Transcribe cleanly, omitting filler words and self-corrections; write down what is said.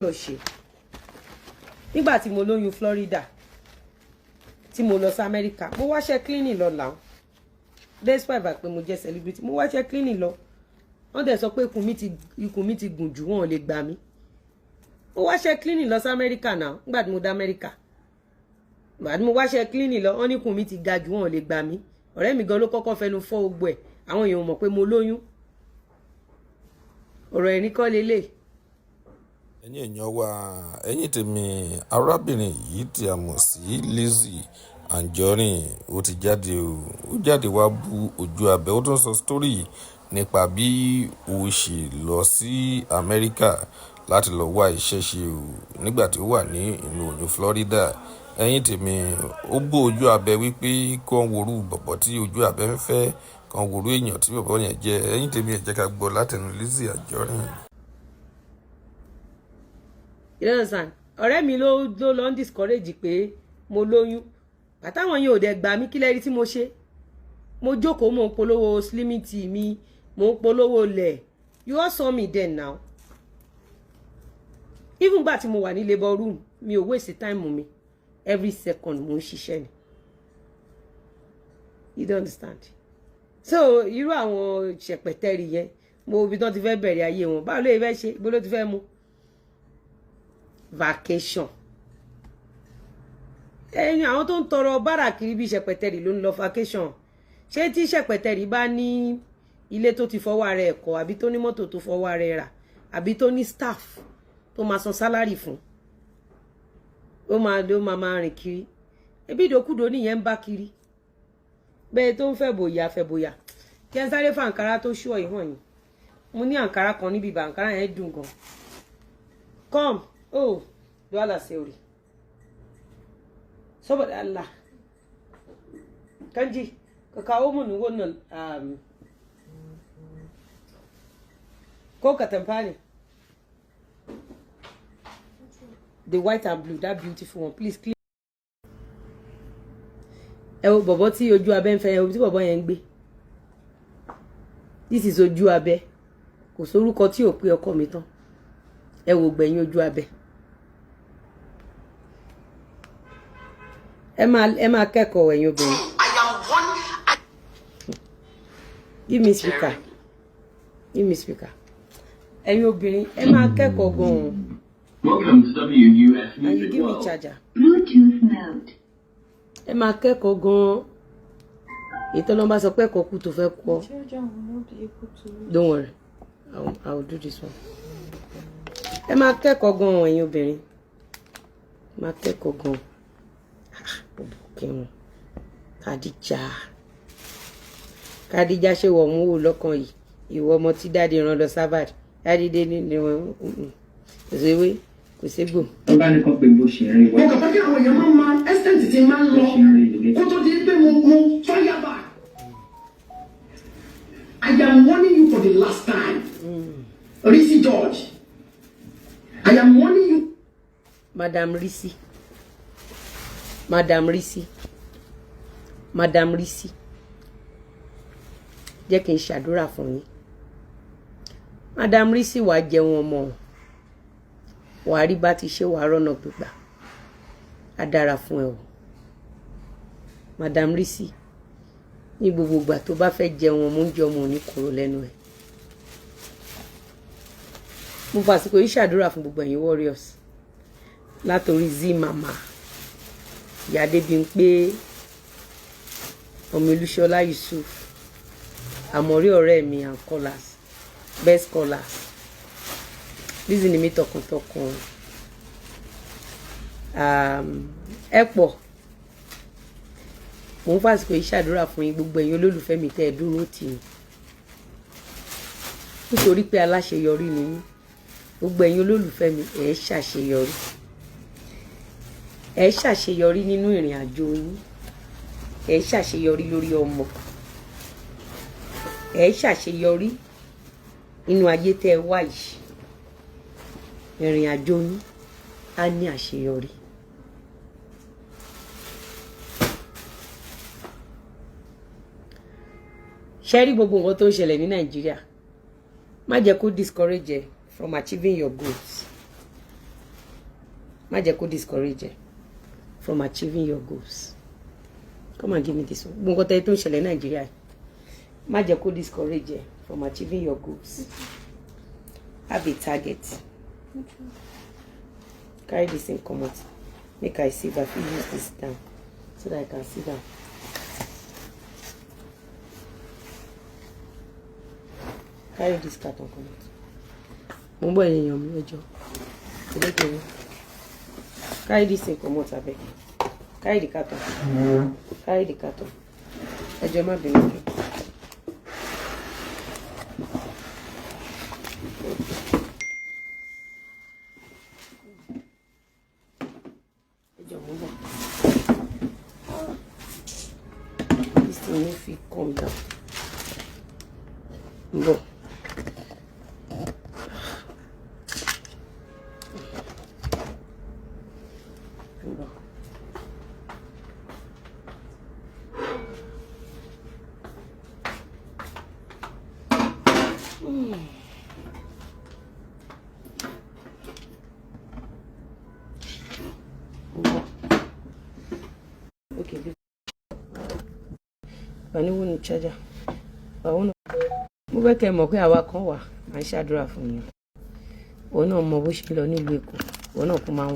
lọ ṣe nígbà tí mo lóyún Florida tí mo lọ sí America mo wáṣẹ́ cleaning lọ làwọn despite pé mo jẹ́ celebrity mo wáṣẹ́ cleaning lọ wọ́n dẹ̀ sọ pé ikùn mi ti gùn jù wọn ò lè gbà mí mo wáṣẹ́ cleaning lọ sí America náà nígbà tí mo dé America nígbà tí mo wáṣẹ́ cleaning lọ wọ́n ní ikùn mi ti ga jù wọn ò lè gbà mí ọ̀rẹ́ mi gan ló kọ́kọ́ fẹnu fọ́ ogbó ẹ̀ àwọn èèyàn mọ̀ pé mo lóyún ọ̀rọ̀ ẹ̀rín kọ́ lélẹ̀. ẹ̀yin èèyàn wa ẹ̀yin tèmi arábìnrin yìí tí a mọ̀ sí Lizzy Anjorin ó ti jáde ó jáde wá bu ojú abẹ́ ó tún sọ sítórì nípa bí ó ṣe lọ sí Amẹ́ríkà láti lọ wá iṣẹ́ ṣe o nígbà tí ó wà ní ìlú òyìn Florida. ẹ̀yin tèmi ó bó ojú abẹ́ wípé kó ń worú bọ̀bọ̀ tí ojú abẹ́ ń fẹ́ kan worú èèyàn tí bọ̀bọ̀ yẹn jẹ́. ẹ̀yin tèmi ẹ jẹ́ ká gbọ́ látẹnu Lizzy Anjorin. ọ̀rẹ́ mi ló lọ ń discourage pé mo lóyún àtàwọn yẹn ò dẹ̀ gbà mí kí lẹ́rí tí mo ṣe mo jókòó mo ń polówó slimming tea mi mo ń polówó lẹ̀ you all saw me then now even gbà tí mo wà ní labour room mi ò waste time mi every second mo ń ṣiṣẹ́ ni you don't understand so irú àwọn ṣẹpẹtẹrì yẹn mo bí tán ti fẹ́ bẹ̀rẹ̀ ayé wọn báwo ló yẹ fẹ́ ṣe ibo ló ti fẹ́ mú vacation ẹ̀yin àwọn tó ń tọrọ bára kiri bí ṣẹpẹtẹrì ló ń lọ vacation ṣé tí ṣẹpẹtẹrì bá ní ilé tó ti fọwọ́ ara ẹ̀ kọ́ àbí tó ní mọ́tò tó fọwọ́ ara ẹ̀ rà àbí tó ní staff tó máa san sálárì fún ó máa rìn kiri ebi ìdókúdó nìyẹn ń bá kiri bẹ́ẹ̀ tó ń fẹ́ bòyà kí ẹ sáré fún àǹkárá tó ṣú ọ̀yìn hàn yín mo ní àǹkárá kan níbi ìbà àǹkárá yẹn dùn gan come oh dọ́là sẹ́ọ̀rì saboda Allah kanji ka kawo mun wannan ko ka tamfa ne the white and blue that beautiful one please clean. ẹ wo bọ̀bọ̀ tí ojú abẹ́ ń fẹ́ ẹ wo tí bọ̀bọ̀ yẹn ń gbé this is ojú abẹ́ kò sórúkọ tí ò pé ọkọ mi tán ẹ wo gbẹ̀yìn ojú abẹ́. ẹ máa kẹ́kọ̀ọ́ ẹ̀yin obìnrin. Give me speaker. ẹ̀yin obìnrin ẹ máa kẹ́kọ̀ọ́ gan-an. And you give me charger. Bluetooth mode. ẹ máa kẹ́kọ̀ọ́ gan-an. ètò ọlọ́mọba sọ pé ẹ̀kọ́ kù tó fẹ́ kọ́. Don't worry, I will do this one. ẹ máa kẹ́kọ̀ọ́ gan-an ẹ̀yin obìnrin. máa kẹ́kọ̀ọ́ gan-an. Kàdíjà ṣe wọ̀ mú wò lọ́kàn yìí ìwọ ọmọ tí dáàdi rán lọ sábàd dáàdi dé ní wọn kò séwé kò ségbò. ọba nìkan pé bó ṣe rìn wá. mo kàn fẹ́ kí àwọn èèyàn máa ẹ́sítẹ́ǹtì ti máa ń lọ kó tó di pé mo fire back. I am warning you for the last time. Lizzy George. I am warning you. Madam Lizzy jẹ́ kí n ṣàdúrà fún yín. Madam Lizzy wàá jẹun ọmọ wàá rí bá ti ṣe wàá rọ́nà gbígbà á dára fún ẹ o. Madam Lizzy ní gbogbo ìgbà tó bá fẹ́ jẹun ọmọ oúnjẹ ọmọ òní kúrò lẹ́nu ẹ̀. mo fàsìkò yìí ṣàdúrà fún gbogbo ẹ̀yin warriors látòrí Zimama ìyá Adébímpé ọmọ Olúṣọlá Yusuf àmọ̀rí ọ̀rẹ́ mi and callers best callers Lizzy ni mi tọkàntọkàn ẹ pọ̀ mo ń fàsìkò yìí ṣàdúrà fún yín gbogbo ẹ̀yin olólùfẹ́ mi tẹ́ ẹ dúró tì mí nítorí pé aláṣeyọrí ni yín gbogbo ẹ̀yin olólùfẹ́ mi ẹ ṣàṣeyọrí nínú ìrìn àjò yín ẹ ṣàṣeyọrí lórí ọmọ ẹ ṣàṣeyọrí nínú ayé tẹ́ ẹ wá yìí ìrìn àjò yín á ní àṣeyọrí. ṣé rí gbogbo nǹkan tó ń ṣẹlẹ̀ ní Nàìjíríà má jẹ́ kó discourage ẹ from achieving your goals má jẹ́ kó discourage ẹ from achieving your goals. Come and give me this one. Gbogbo tẹ́ tó ń ṣẹlẹ̀ Nàìjíríà má jẹ́ kó discourage ẹ from achieving your goals. Have a target. Carry this thing come out. Make I see if I can use this down so that I can sit down. Carry this carton come out. Mo boy èèyàn mi ẹjọ́. Carry this thing come out abeg. Carry the carton. Carry the carton. Ẹjọ́ má bínú. This thing no fit come down. No. Okay, bani wo ni charger báwo náà mo fẹ́ kẹ́ mọ̀ pé àwa kan wà à ń ṣàdúrà fún yín òun náà mọ bó ṣe lọ nílùú Èkó òun náà kó máa